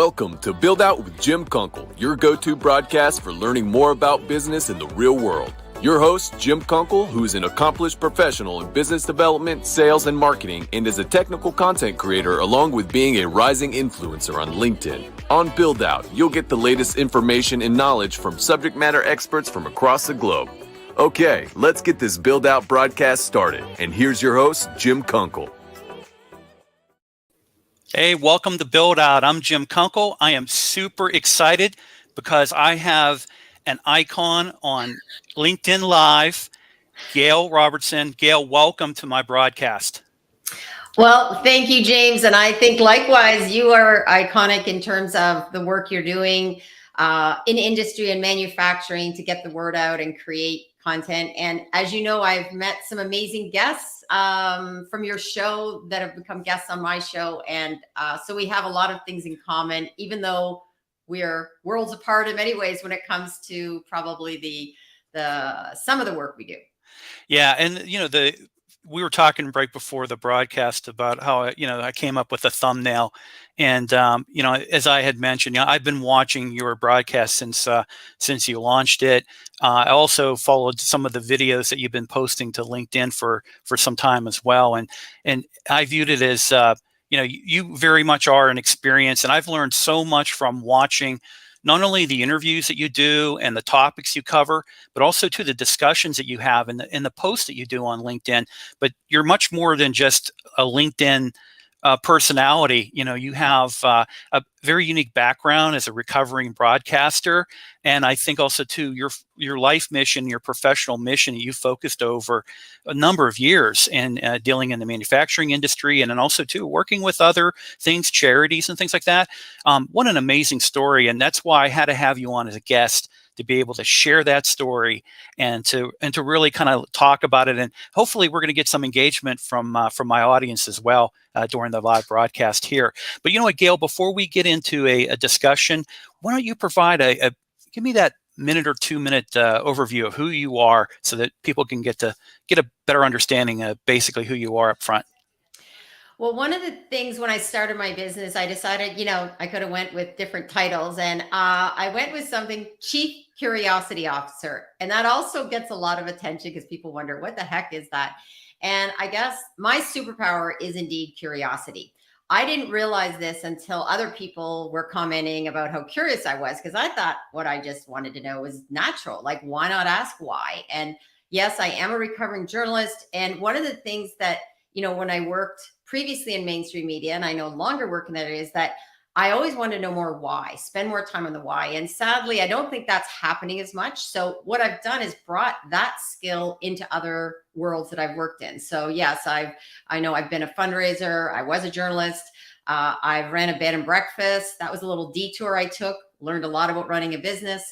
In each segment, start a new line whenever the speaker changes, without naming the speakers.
Welcome to Build Out with Jim Kunkel, your go-to broadcast for learning more about business in the real world. Your host, Jim Kunkel, who is an accomplished professional in business development, sales, and marketing, and is a technical content creator along with being a rising influencer on LinkedIn. On Build Out, you'll get the latest information and knowledge from subject matter experts from across the globe. Okay, let's get this Build Out broadcast started. And here's your host, Jim Kunkel.
Hey, welcome to Build Out. I'm Jim Kunkel. I am super excited because I have an icon on LinkedIn Live, Gail Robertson. Gail, welcome to my broadcast.
Well, thank you, James. And I think likewise, you are iconic in terms of the work you're doing in industry and manufacturing to get the word out and create content. And as you know, I've met some amazing guests from your show that have become guests on my show. And so we have a lot of things in common, even though we're worlds apart in many ways when it comes to probably the some of the work we do.
Yeah. And, we were talking right before the broadcast about how, I came up with a thumbnail. And, as I had mentioned, I've been watching your broadcast since you launched it. I also followed some of the videos that you've been posting to LinkedIn for some time as well. And I viewed it as, you very much are an experience. And I've learned so much from watching not only the interviews that you do and the topics you cover, but also to the discussions that you have and the posts that you do on LinkedIn. But you're much more than just a LinkedIn personality. You have a very unique background as a recovering broadcaster. And I think also too, your life mission, your professional mission, you focused over a number of years in dealing in the manufacturing industry, and then also too, working with other things, charities and things like that. What an amazing story. And that's why I had to have you on as a guest, to be able to share that story and to really kind of talk about it. And hopefully we're going to get some engagement from my audience as well during the live broadcast here. But you know what, Gail, before we get into a discussion, why don't you provide give me that minute or 2 minute overview of who you are so that people can get a better understanding of basically who you are up front.
Well, one of the things when I started my business, I decided, I could have went with different titles, and I went with something Chief Curiosity Officer. And that also gets a lot of attention because people wonder, what the heck is that? And I guess my superpower is indeed curiosity. I didn't realize this until other people were commenting about how curious I was, because I thought what I just wanted to know was natural. Like, why not ask why? And yes, I am a recovering journalist. And one of the things that, when I worked previously in mainstream media, and I no longer work in that area, is that I always want to know more why, spend more time on the why. And sadly, I don't think that's happening as much. So what I've done is brought that skill into other worlds that I've worked in. So yes, I know I've been a fundraiser. I was a journalist. I've ran a bed and breakfast. That was a little detour I took, learned a lot about running a business.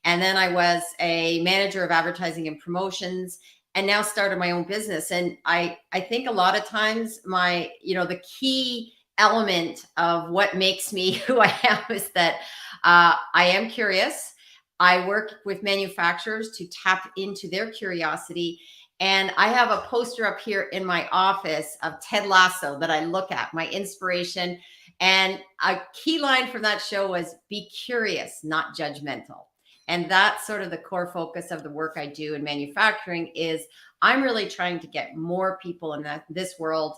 And then I was a manager of advertising and promotions, and now started my own business. And I think a lot of times the key element of what makes me who I am is that I am curious. I work with manufacturers to tap into their curiosity. And I have a poster up here in my office of Ted Lasso that I look at, my inspiration. And a key line from that show was, be curious, not judgmental. And that's sort of the core focus of the work I do in manufacturing. Is I'm really trying to get more people in this world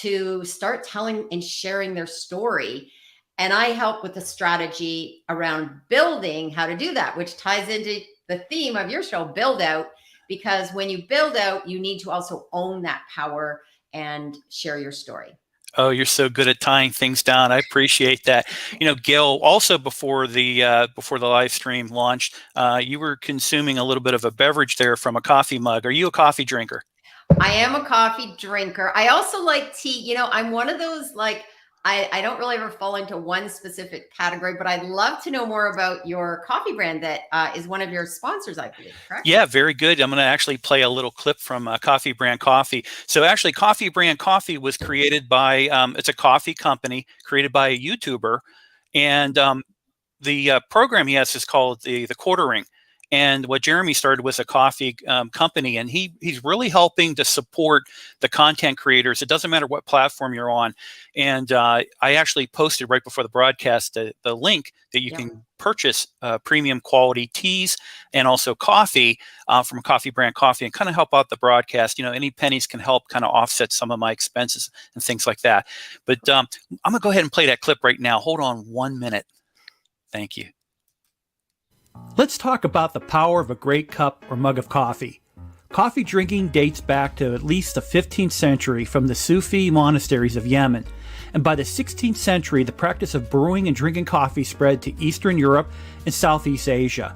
to start telling and sharing their story. And I help with the strategy around building how to do that, which ties into the theme of your show, Build Out, because when you build out, you need to also own that power and share your story.
Oh, you're so good at tying things down. I appreciate that. Gail, also before the live stream launched, you were consuming a little bit of a beverage there from a coffee mug. Are you a coffee drinker?
I am a coffee drinker. I also like tea. I'm one of those, I don't really ever fall into one specific category, but I'd love to know more about your coffee brand that is one of your sponsors, I believe, correct?
Yeah, very good. I'm going to actually play a little clip from Coffee Brand Coffee. So actually, Coffee Brand Coffee was created by, it's a coffee company created by a YouTuber. And the program he has is called the Quartering. And what Jeremy started was a coffee company, and he's really helping to support the content creators. It doesn't matter what platform you're on. And I actually posted right before the broadcast the link that you can purchase premium quality teas and also coffee from Coffee Brand Coffee, and kind of help out the broadcast. Any pennies can help kind of offset some of my expenses and things like that. But I'm going to go ahead and play that clip right now. Hold on 1 minute. Thank you.
Let's talk about the power of a great cup or mug of coffee. Coffee drinking dates back to at least the 15th century from the Sufi monasteries of Yemen. And by the 16th century, the practice of brewing and drinking coffee spread to Eastern Europe and Southeast Asia.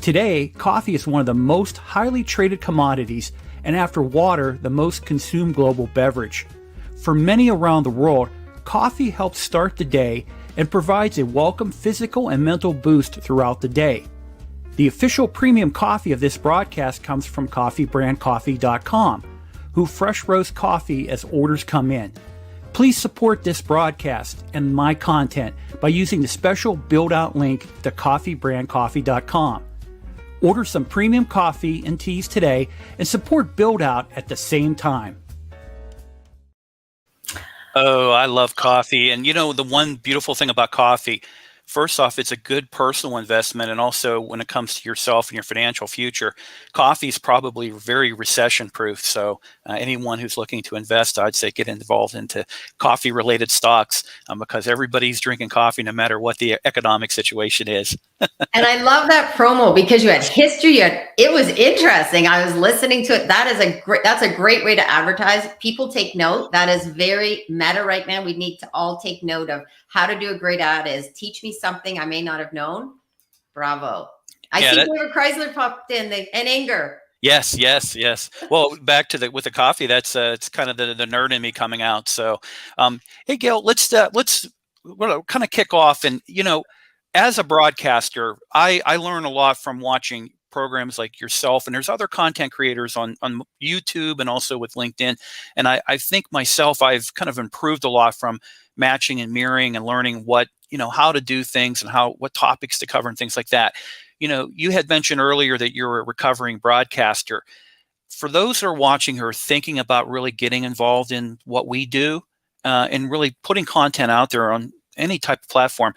Today, coffee is one of the most highly traded commodities, and after water, the most consumed global beverage. For many around the world, coffee helps start the day and provides a welcome physical and mental boost throughout the day. The official premium coffee of this broadcast comes from coffeebrandcoffee.com, who fresh roast coffee as orders come in. Please support this broadcast and my content by using the special build-out link to coffeebrandcoffee.com. Order some premium coffee and teas today and support Build-Out at the same time.
Oh, I love coffee. And the one beautiful thing about coffee, first off, it's a good personal investment. And also when it comes to yourself and your financial future, coffee is probably very recession proof. So anyone who's looking to invest, I'd say get involved into coffee related stocks because everybody's drinking coffee no matter what the economic situation is.
And I love that promo because you had history. It was interesting. I was listening to it. That's a great way to advertise. People take note. That is very meta right now. We need to all take note of how to do a great ad is teach me something I may not have known. Bravo. I see David Chrysler popped in and Inger.
Yes. Well, back to with the coffee, that's it's kind of the nerd in me coming out. So, hey, Gail, let's kind of kick off. And, as a broadcaster, I learn a lot from watching programs like yourself, and there's other content creators on YouTube and also with LinkedIn. And I think myself, I've kind of improved a lot from matching and mirroring and learning how to do things and what topics to cover and things like that. You had mentioned earlier that you're a recovering broadcaster. For those who are watching who are thinking about really getting involved in what we do and really putting content out there on any type of platform,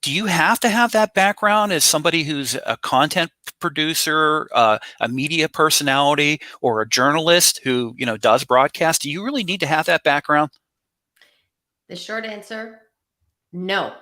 do you have to have that background as somebody who's a content producer, a media personality, or a journalist who, does broadcast? Do you really need to have that background?
The short answer, no.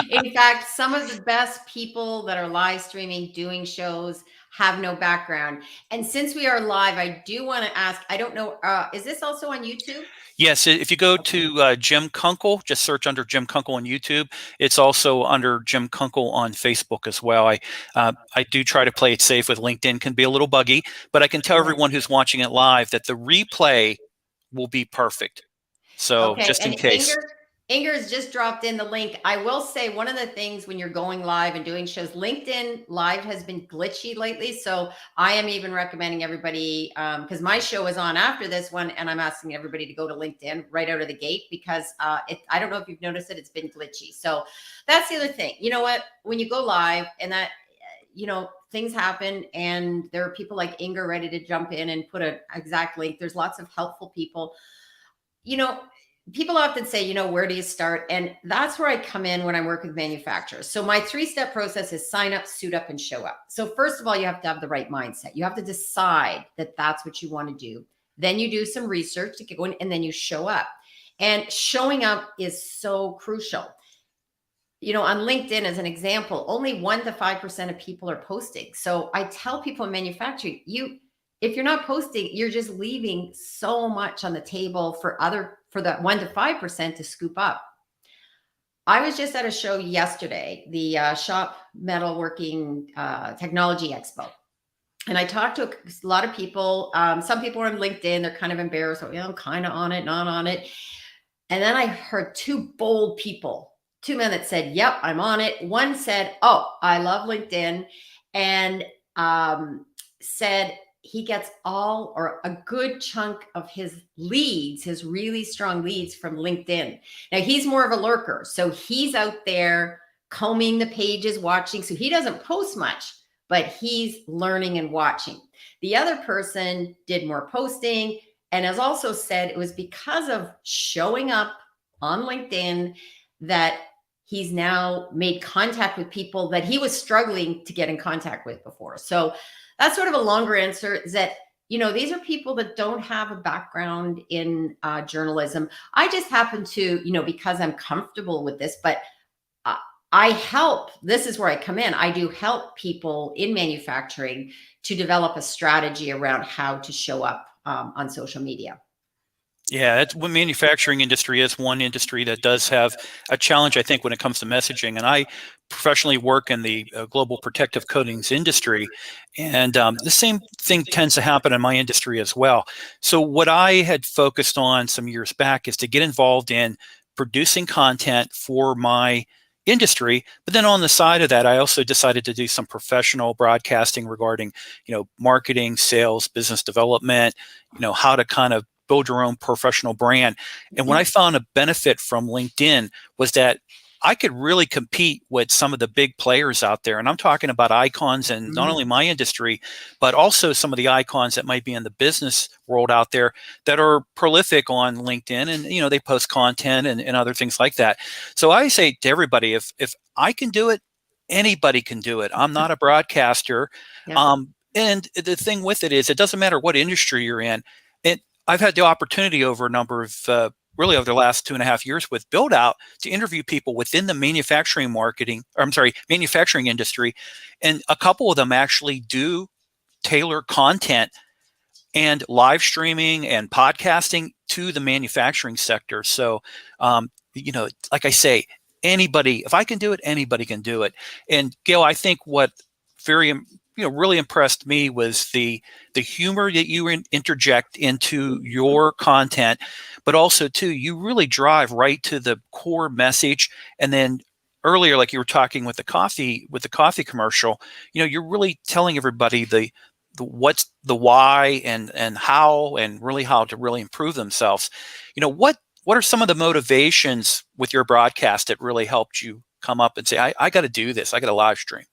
In fact, some of the best people that are live streaming, doing shows, have no background. And since we are live, I do want to ask, I don't know, is this also on YouTube?
Yes, if you go to Jim Kunkel, just search under Jim Kunkel on YouTube. It's also under Jim Kunkel on Facebook as well. I do try to play it safe with LinkedIn, can be a little buggy, but I can tell everyone who's watching it live that the replay will be perfect. So just in case.
Inger has just dropped in the link. I will say one of the things when you're going live and doing shows, LinkedIn Live has been glitchy lately. So I am even recommending everybody, because my show is on after this one, and I'm asking everybody to go to LinkedIn right out of the gate because I don't know if you've noticed it, it's been glitchy. So that's the other thing. You know what? When you go live and that, things happen and there are people like Inger ready to jump in and put an exact link. There's lots of helpful people. People often say, where do you start? And that's where I come in when I work with manufacturers. So my 3-step process is sign up, suit up, and show up. So first of all, you have to have the right mindset. You have to decide that that's what you want to do. Then you do some research to get going, and then you show up. And showing up is so crucial. On LinkedIn, as an example, only 1 to 5% of people are posting. So I tell people in manufacturing, if you're not posting, you're just leaving so much on the table for that 1 to 5% to scoop up. I was just at a show yesterday, the Shop Metalworking Technology Expo. And I talked to a lot of people. Some people are on LinkedIn. They're kind of embarrassed. I'm kind of on it, not on it. And then I heard 2 bold people, 2 men that said, yep, I'm on it. One said, oh, I love LinkedIn. And said, he gets all or a good chunk of his leads, his really strong leads from LinkedIn. Now he's more of a lurker. So he's out there combing the pages, watching. So he doesn't post much, but he's learning and watching. The other person did more posting and has also said it was because of showing up on LinkedIn that he's now made contact with people that he was struggling to get in contact with before. So that's sort of a longer answer, is that, these are people that don't have a background in journalism. I just happen to, because I'm comfortable with this, but I help, this is where I come in. I do help people in manufacturing to develop a strategy around how to show up on social media.
Yeah, it's what manufacturing industry is one industry that does have a challenge, I think, when it comes to messaging. And I professionally work in the global protective coatings industry, and the same thing tends to happen in my industry as well. So what I had focused on some years back is to get involved in producing content for my industry, but then on the side of that, I also decided to do some professional broadcasting regarding, marketing, sales, business development, how to kind of build your own professional brand. And what I found a benefit from LinkedIn was that I could really compete with some of the big players out there. And I'm talking about icons in not only my industry, but also some of the icons that might be in the business world out there that are prolific on LinkedIn, and, they post content and other things like that. So I say to everybody, if I can do it, anybody can do it. I'm not a broadcaster.
Yeah.
And the thing with it is, it doesn't matter what industry you're in. I've had the opportunity over a number of really over the last 2.5 years with Build Out to interview people within the manufacturing industry. And a couple of them actually do tailor content and live streaming and podcasting to the manufacturing sector. So, like I say, anybody, if I can do it, anybody can do it. And Gail, I think what really impressed me was the humor that you interject into your content, but also too, you really drive right to the core message. And then earlier, like you were talking with the coffee commercial, you're really telling everybody the what's the why and how, and really how to really improve themselves. What are some of the motivations with your broadcast that really helped you come up and say, I got to do this, I got to live stream?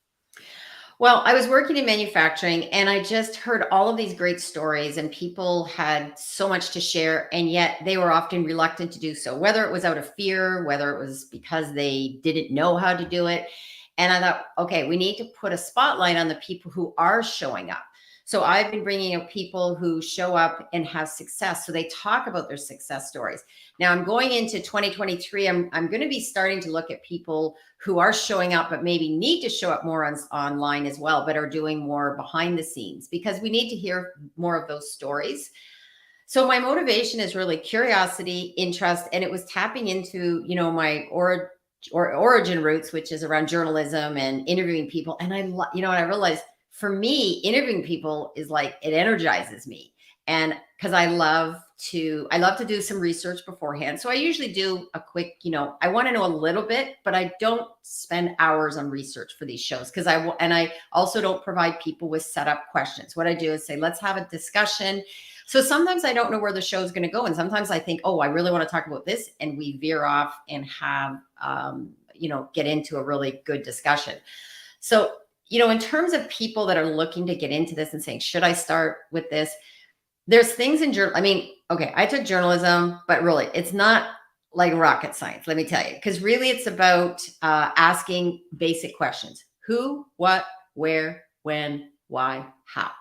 Well, I was working in manufacturing and I just heard all of these great stories, and people had so much to share, and yet they were often reluctant to do so, whether it was out of fear, whether it was because they didn't know how to do it. And I thought, okay, we need to put a spotlight on the people who are showing up. So I've been bringing up people who show up and have success. So they talk about their success stories. Now I'm going into 2023. I'm going to be starting to look at people who are showing up, but maybe need to show up more online as well, but are doing more behind the scenes, because we need to hear more of those stories. So my motivation is really curiosity, interest, and it was tapping into, my origin roots, which is around journalism and interviewing people. And I realized, for me, interviewing people is like, it energizes me. And because I love to do some research beforehand. So I usually do a quick, I want to know a little bit, but I don't spend hours on research for these shows, because I also don't provide people with setup questions. What I do is say, let's have a discussion. So sometimes I don't know where the show is going to go. And sometimes I think, oh, I really want to talk about this. And we veer off and have, get into a really good discussion. So, in terms of people that are looking to get into this and saying, should I start with this? There's things in I took journalism, but really it's not like rocket science, let me tell you, because really it's about asking basic questions. Who, what, where, when, why, how.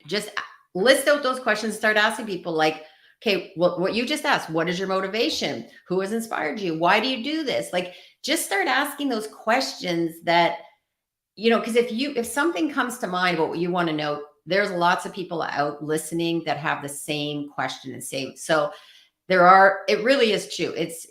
Just list out those questions, start asking people like, okay, what you just asked, what is your motivation? Who has inspired you? Why do you do this? Like, just start asking those questions that, because if something comes to mind about what you want to know, there's lots of people out listening that have the same question and same. So it really is true. It's,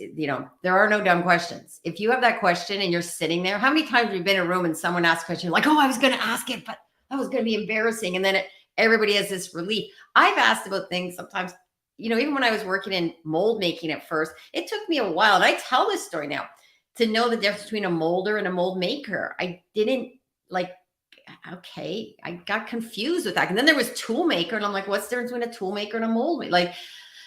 there are no dumb questions. If you have that question and you're sitting there, how many times have you been in a room and someone asks a question, like, oh, I was going to ask it, but that was going to be embarrassing. And then everybody has this relief. I've asked about things sometimes, even when I was working in mold making at first, it took me a while. And I tell this story now, to know the difference between a molder and a mold maker. I didn't I got confused with that. And then there was tool maker, and I'm like, what's the difference between a tool maker and a mold maker?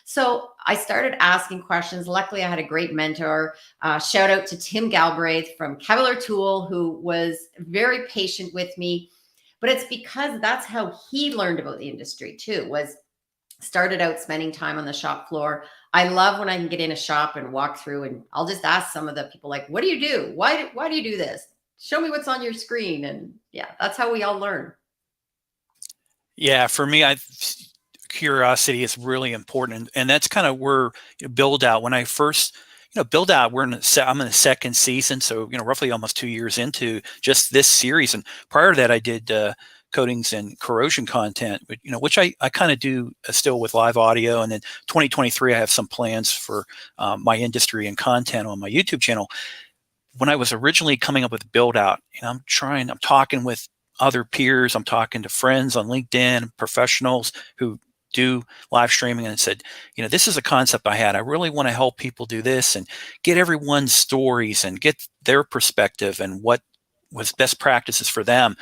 So I started asking questions. Luckily, I had a great mentor. Shout out to Tim Galbraith from Cavalier Tool, who was very patient with me. But it's because that's how he learned about the industry too, was started out spending time on the shop floor. I love when I can get in a shop and walk through, and I'll just ask some of the people, like, what do you do? Why do you do this? Show me what's on your screen. And yeah, that's how we all learn.
Yeah, for me, curiosity is really important, and that's kind of where build out. When I first, build out, I'm in the second season, so roughly almost 2 years into just this series. And prior to that, I did coatings and corrosion content, which I kind of do still with live audio. And then 2023, I have some plans for my industry and content on my YouTube channel. When I was originally coming up with build out, I'm talking with other peers, I'm talking to friends on LinkedIn, professionals who do live streaming, and said, this is a concept I had. I really want to help people do this and get everyone's stories and get their perspective and what was best practices for them.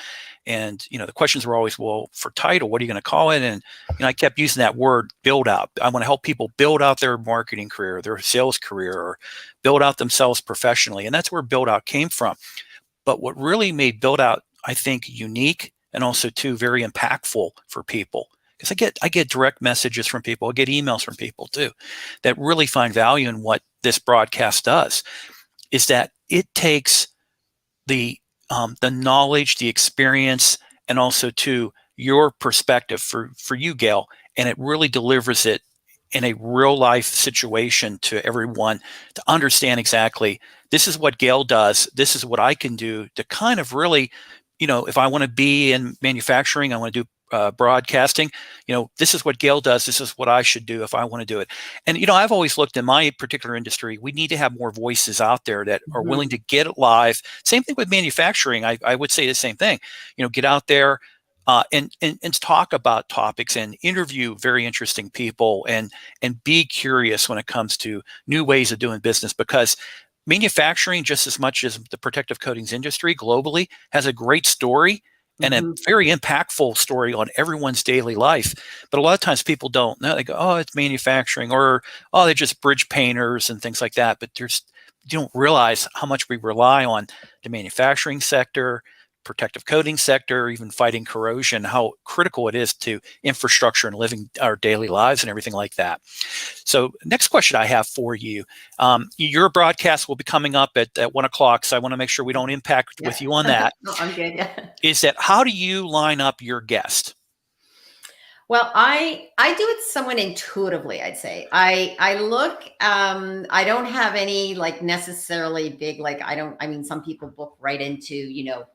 And, the questions were always, well, for title, what are you going to call it? And, I kept using that word build out. I want to help people build out their marketing career, their sales career, or build out themselves professionally. And that's where build out came from. But what really made build out, I think, unique and also too very impactful for people, because I get direct messages from people, I get emails from people too, that really find value in what this broadcast does, is that it takes the knowledge, the experience, and also to your perspective for you, Gail, and it really delivers it in a real life situation to everyone to understand exactly, this is what Gail does, this is what I can do to kind of really, if I want to be in manufacturing, I want to do broadcasting, this is what Gail does, this is what I should do if I want to do it. And, I've always looked in my particular industry, we need to have more voices out there that are willing to get it live. Same thing with manufacturing. I would say the same thing, get out there and talk about topics and interview very interesting people and be curious when it comes to new ways of doing business, because manufacturing, just as much as the protective coatings industry globally, has a great story and a very impactful story on everyone's daily life. But a lot of times people don't know. They go, oh, it's manufacturing, or, oh, they're just bridge painters and things like that. But you don't realize how much we rely on the manufacturing sector, protective coating sector, even fighting corrosion, how critical it is to infrastructure and living our daily lives and everything like that. So next question I have for you, your broadcast will be coming up at 1:00, so I want to make sure we don't impact with you on that.
No, I'm good. Yeah.
Is that, how do you line up your guest?
Well, I do it somewhat intuitively, I'd say. I look, I don't have any like necessarily big, like some people book right into,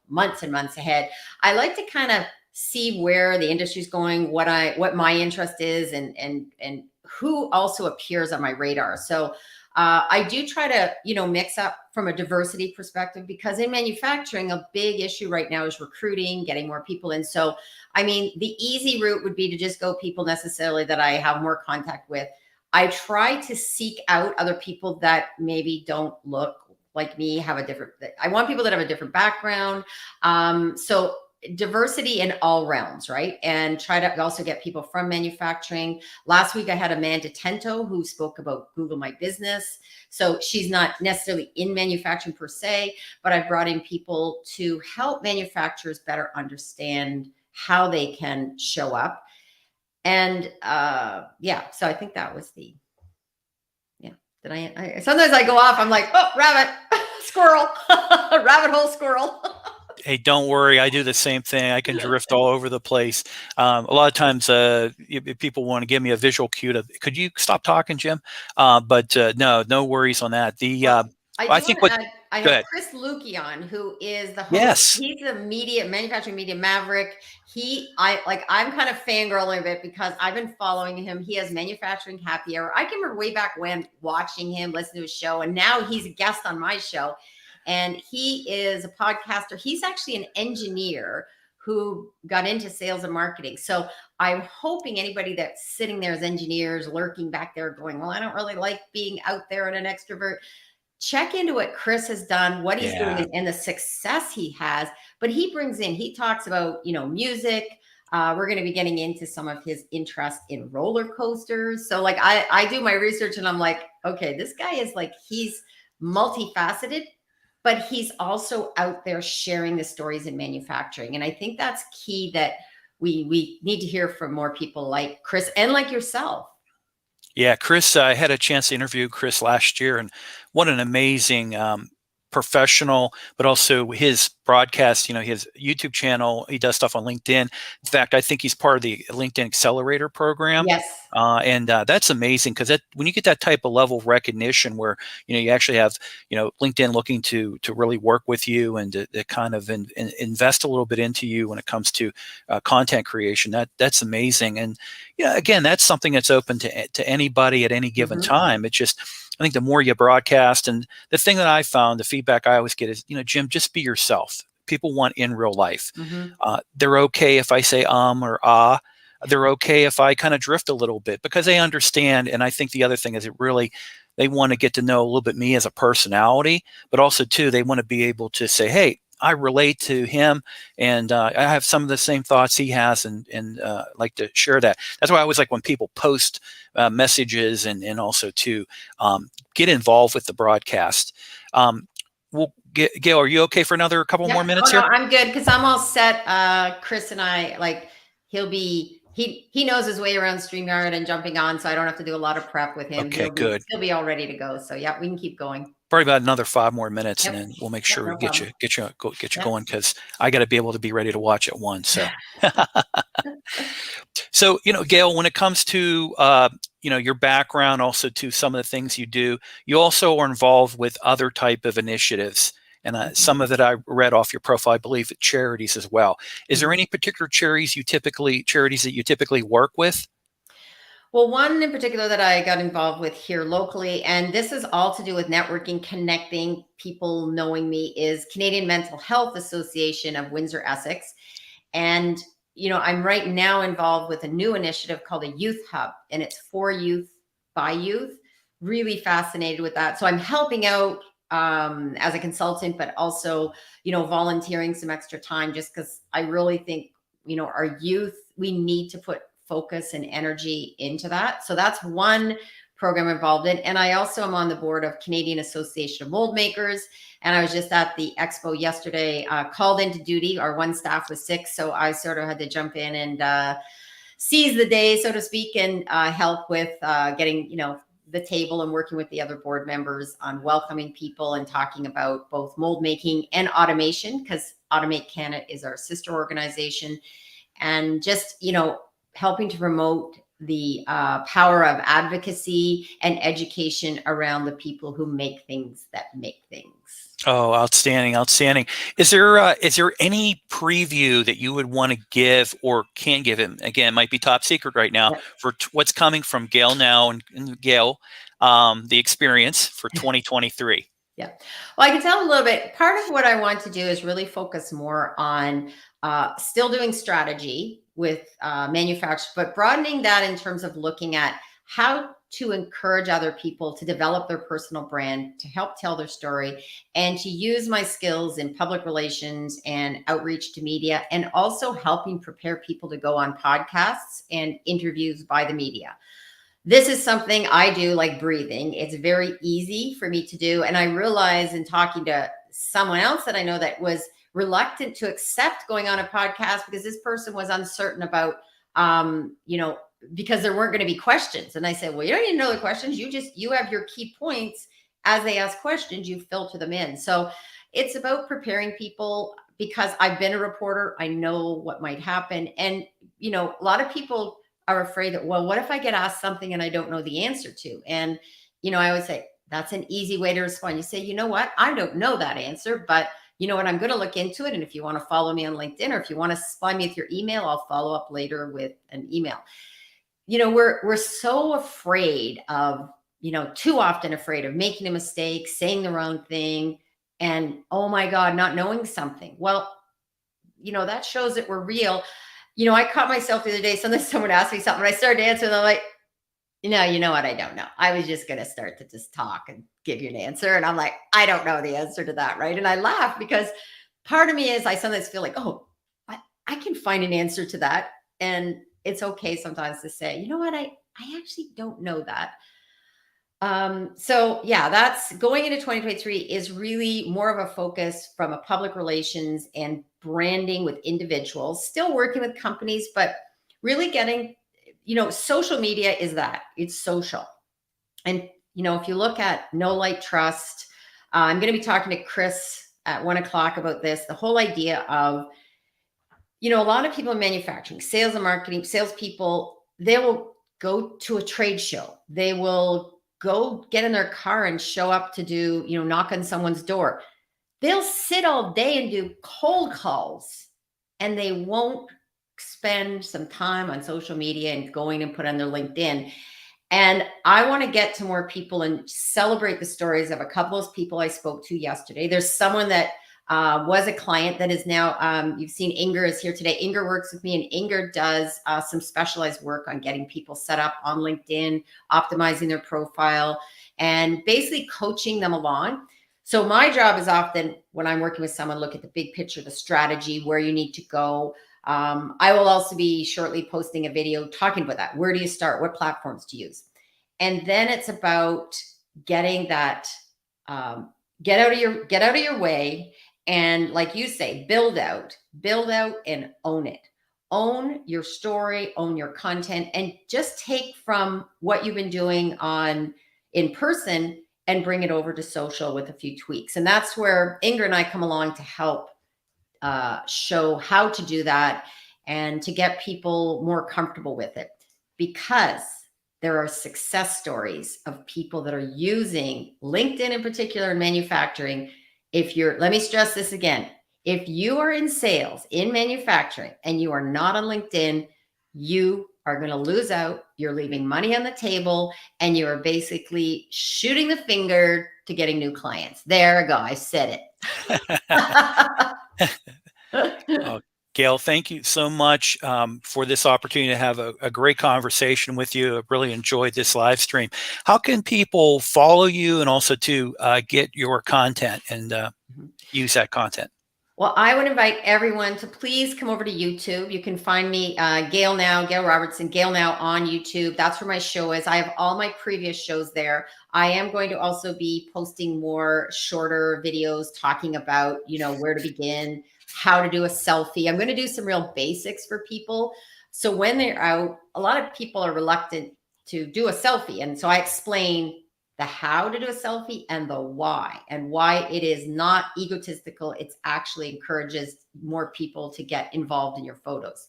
months and months ahead. I like to kind of see where the industry's going, what my interest is, and who also appears on my radar. So I do try to, mix up from a diversity perspective, because in manufacturing, a big issue right now is recruiting, getting more people in. So, the easy route would be to just go people necessarily that I have more contact with. I try to seek out other people that maybe don't look like me, I want people that have a different background. So diversity in all realms, right? And try to also get people from manufacturing. Last week, I had Amanda Tento who spoke about Google My Business. So she's not necessarily in manufacturing per se, but I've brought in people to help manufacturers better understand how they can show up. And so I think that was sometimes I go off, I'm like, oh, rabbit, squirrel, rabbit hole, squirrel.
Hey, don't worry. I do the same thing. I can drift all over the place. A lot of times, if people want to give me a visual cue to, could you stop talking, Jim? But no worries on that. I think
I have Chris Lukian, who is the host.
Yes.
He's the manufacturing media maverick. I'm kind of fangirling a bit because I've been following him. He has Manufacturing Happy Hour. I can remember way back when, watching him, listening to his show, and now he's a guest on my show. And he is a podcaster. He's actually an engineer who got into sales and marketing. So I'm hoping anybody that's sitting there as engineers, lurking back there going, well, I don't really like being out there and an extrovert. Check into what Chris has done, what he's doing, and the success he has. But he talks about, music, We're going to be getting into some of his interest in roller coasters. So like I do my research and I'm like, okay, this guy is like, he's multifaceted, but he's also out there sharing the stories in manufacturing. And I think that's key, that we need to hear from more people like Chris and like yourself.
Yeah, Chris, I had a chance to interview Chris last year, and what an amazing professional, but also his broadcast, his YouTube channel, he does stuff on LinkedIn. In fact, I think he's part of the LinkedIn Accelerator program.
Yes.
And that's amazing, because when you get that type of level of recognition where, you actually have, LinkedIn looking to really work with you and to kind of invest a little bit into you when it comes to content creation, that's amazing. And, again, that's something that's open to anybody at any given time. It's just, I think the more you broadcast, and the thing that I found, the feedback I always get is, Jim, just be yourself. People want in real life. They're okay if I say or ah. They're okay if I kind of drift a little bit, because they understand. And I think the other thing is they want to get to know a little bit me as a personality, but also too, they want to be able to say, hey, I relate to him, and I have some of the same thoughts he has, and like to share that. That's why I always like when people post messages, and also to get involved with the broadcast. Well, Gail, are you okay for another couple more minutes here?
No, I'm good, because I'm all set. Chris and I, like, he knows his way around StreamYard and jumping on, so I don't have to do a lot of prep with him.
Okay, good.
He'll be all ready to go. So yeah, we can keep going.
Probably about another 5 more minutes, and then we'll make sure we get you going, because I got to be able to be ready to watch at 1. So, so Gail, when it comes to your background, also to some of the things you do, you also are involved with other type of initiatives. And some of it I read off your profile, I believe, at charities as well. Is there any particular charities that you typically work with?
Well, one in particular that I got involved with here locally, and this is all to do with networking, connecting, people knowing me, is Canadian Mental Health Association of Windsor, Essex. And, I'm right now involved with a new initiative called a Youth Hub, and it's for youth by youth. Really fascinated with that. So I'm helping out as a consultant, but also, volunteering some extra time, just because I really think, our youth, we need to put focus and energy into that. So that's one program involved in. And I also am on the board of Canadian Association of Mold Makers. And I was just at the expo yesterday, called into duty. Our one staff was sick, so I sort of had to jump in and seize the day, so to speak, and help with getting, the table and working with the other board members on welcoming people and talking about both mold making and automation, because Automate Canada is our sister organization, and just, helping to promote the power of advocacy and education around the people who make things that make things.
Oh, outstanding. Is there any preview that you would want to give or can give him? Again, it might be top secret right now, for what's coming from Gail now and Gail, the experience for 2023.
Yeah. Well, I can tell a little bit. Part of what I want to do is really focus more on still doing strategy with manufacturers, but broadening that in terms of looking at how to encourage other people to develop their personal brand, to help tell their story, and to use my skills in public relations and outreach to media, and also helping prepare people to go on podcasts and interviews by the media. This is something I do like breathing. It's very easy for me to do. And I realized in talking to someone else that I know that was reluctant to accept going on a podcast, because this person was uncertain about, because there weren't going to be questions. And I said, well, you don't need to know the questions. You have your key points. As they ask questions, you filter them in. So it's about preparing people, because I've been a reporter. I know what might happen. And, a lot of people are afraid that, well, what if I get asked something and I don't know the answer to? And, I always say, that's an easy way to respond. You say, you know what? I don't know that answer, but you know what? I'm going to look into it. And if you want to follow me on LinkedIn, or if you want to supply me with your email, I'll follow up later with an email. We're so afraid of, too often afraid of making a mistake, saying the wrong thing, and, oh my God, not knowing something. Well, that shows that we're real. I caught myself the other day, someone asked me something, and I started answering, and I'm like, you know what? I don't know. I was just going to start to just talk and give you an answer. And I'm like, I don't know the answer to that. Right. And I laugh, because part of me is, I sometimes feel like, oh, I can find an answer to that. And it's okay sometimes to say, you know what, I actually don't know that. So yeah, that's going into 2023 is really more of a focus from a public relations and branding with individuals, still working with companies, but really getting, social media is that it's social. And, if you look at Know Like Trust, I'm going to be talking to Chris at 1:00 about this, the whole idea of, a lot of people in manufacturing, sales and marketing, salespeople, they will go to a trade show. They will go get in their car and show up to do, knock on someone's door. They'll sit all day and do cold calls, and they won't spend some time on social media and going and put on their LinkedIn. And I want to get to more people and celebrate the stories of a couple of people I spoke to yesterday. There's someone that was a client that is now, you've seen Inger is here today. Inger works with me, and Inger does some specialized work on getting people set up on LinkedIn, optimizing their profile, and basically coaching them along. So my job is often when I'm working with someone, look at the big picture, the strategy, where you need to go. I will also be shortly posting a video talking about that. Where do you start? What platforms to use? And then it's about getting that, get out of your way. And like you say, build out and own it. Own your story, own your content, and just take from what you've been doing in person and bring it over to social with a few tweaks. And that's where Inger and I come along to help show how to do that and to get people more comfortable with it, because there are success stories of people that are using LinkedIn in particular in manufacturing. Let me stress this again. If you are in sales, in manufacturing, and you are not on LinkedIn, you are going to lose out. You're leaving money on the table, and you are basically shooting the finger to getting new clients. There we go. I said it.
Gail, thank you so much for this opportunity to have a great conversation with you. I really enjoyed this live stream. How can people follow you and also to get your content and use that content?
Well, I would invite everyone to please come over to YouTube. You can find me, Gail Robertson, Gail Now on YouTube. That's where my show is. I have all my previous shows there. I am going to also be posting more shorter videos talking about, where to begin, how to do a selfie. I'm going to do some real basics for people. So when they're out, a lot of people are reluctant to do a selfie. And so I explain the how to do a selfie and the why, and why it is not egotistical. It actually encourages more people to get involved in your photos.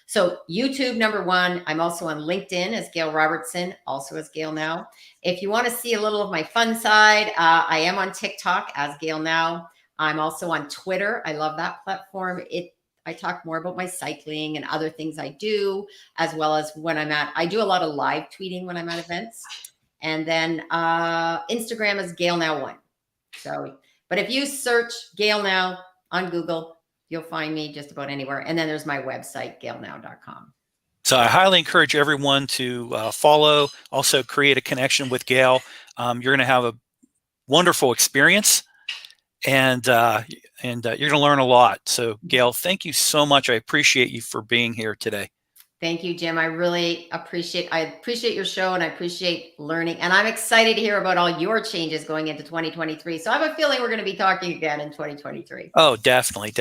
So YouTube, number one. I'm also on LinkedIn as Gail Robertson, also as Gail Now. If you want to see a little of my fun side, I am on TikTok as Gail Now. I'm also on Twitter. I love that platform. I talk more about my cycling and other things I do, as well as I do a lot of live tweeting when I'm at events. And then Instagram is Gail Now 1. So, but if you search Gail Now on Google, you'll find me just about anywhere. And then there's my website, gailnow.com.
So I highly encourage everyone to follow, also create a connection with Gail. You're going to have a wonderful experience, and you're going to learn a lot. So Gail, thank you so much. I appreciate you for being here today.
Thank you, Jim. I really appreciate your show, and I appreciate learning. And I'm excited to hear about all your changes going into 2023. So I have a feeling we're going to be talking again in 2023.
Oh, definitely.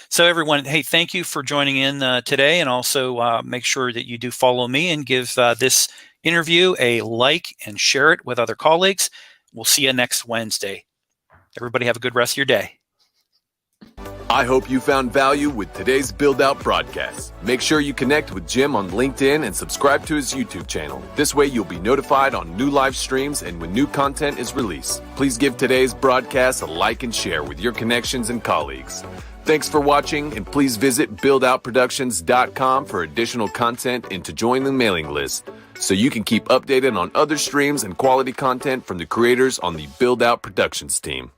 So everyone, hey, thank you for joining in today. And also make sure that you do follow me and give this interview a like and share it with other colleagues. We'll see you next Wednesday. Everybody have a good rest of your day.
I hope you found value with today's Build Out broadcast. Make sure you connect with Jim on LinkedIn and subscribe to his YouTube channel. This way you'll be notified on new live streams and when new content is released. Please give today's broadcast a like and share with your connections and colleagues. Thanks for watching, and please visit buildoutproductions.com for additional content and to join the mailing list so you can keep updated on other streams and quality content from the creators on the Build Out Productions team.